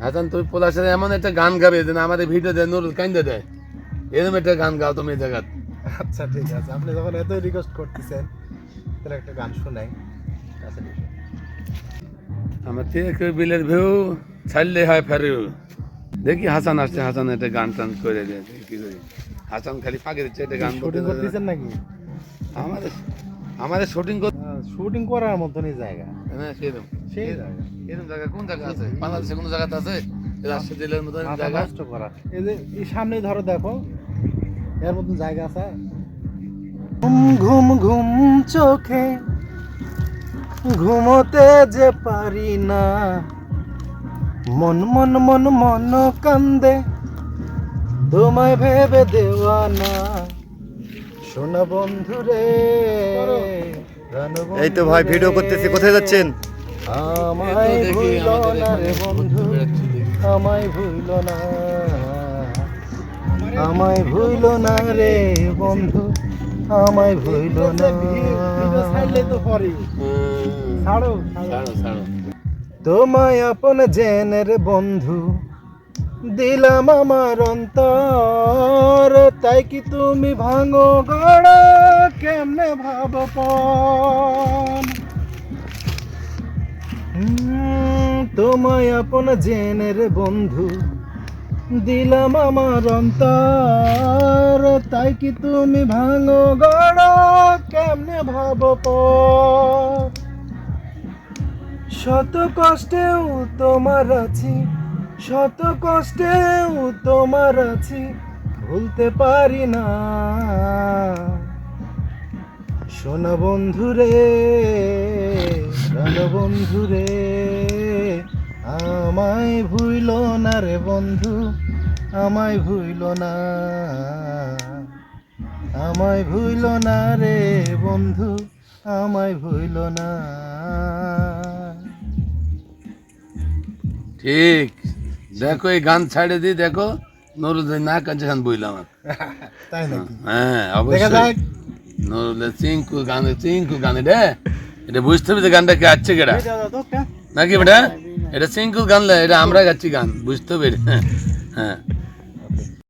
হাসান তুই পোলার সাথে এমন একটা গান গাবে যে আমাদের ভিডিও দেয় নুরুল কাইন্দে দেয়, এরকম একটা গান গাও তুমি এই জায়গা। আচ্ছা ঠিক আছে, আপনি যখন এতই রিকোয়েস্ট করতেছেন তাহলে একটা গান শোনাই। আচ্ছা ঠিক আছে। আমার থেকে বিলের ভিউ ছাড়লে হয় ফেরেও। দেখি হাসান আসছে, হাসান একটা গান টান করে দেয়, কি করি। হাসান খালি ফাঁকে দিচ্ছে একটা গান বলতে। শুটিং করতেছেন নাকি? আমাদের আমাদের শুটিং করতে শুটিং করার মতনই জায়গা, হ্যাঁ সেরকম সেই জায়গা। এরকম জায়গা কোন জায়গা আছে বাংলাদেশে, কোনো জায়গাতে আছে রাজশাহী জেলার মতো মাথা জায়গা? নষ্ট করা। এই যে এই সামনে ধরো, দেখো এর মতন জায়গা আছে? ঘুম ঘুম ঘুম চোখে ঘুমোতে যে পারি না, মন মন মন মন কান্দে তোমায় ভেবে দেওয়ানা, শোনা বন্ধু রে। এই তো ভাই ভিডিও করতেছি, কোথায় যাচ্ছেন? আমায় ভুইল না রে বন্ধু, আমায় ভুইল না, আমায় ভুইল না রে বন্ধু, আমায় ভুইল না। ছাড়ো ছাড়ো। তোমায় আপন জেনে রে বন্ধু দিলাম আমার অন্তর, তাই কি তুমি ভাঙো গড়া কেমনে ভাবো পণ। তোমায় আপন জেনে রে বন্ধু দিলাম আমার অন্তর, তাই কি তুমি ভাঙো গড়া কেমনে ভাবো পণ। শত কষ্টেও তোমার আছি, শত কষ্টেও তোমার আছি, ভুলতে পারি না, শোনা বন্ধু রে, প্রাণ বন্ধু রে, আমায় ভুইল না রে বন্ধু, আমায় ভুইল না, আমায় ভুইল না রে বন্ধু, আমায় ভুইল না। ঠিক, দেখো এই গান ছাড়ে দিই, দেখো নুরুল না কাছে গান বইলাম আমার। তাই নাকি? হ্যাঁ দেখা অবশ্যই যাক। নুরুলের চিঙ্কু গান এটা বুঝতে হবে যে গানটা কে আছে কেটা নাকি বেটা, এটা চিঙ্কু গান, এটা আমরা গাচ্ছি গান, বুঝতে হবে। হ্যাঁ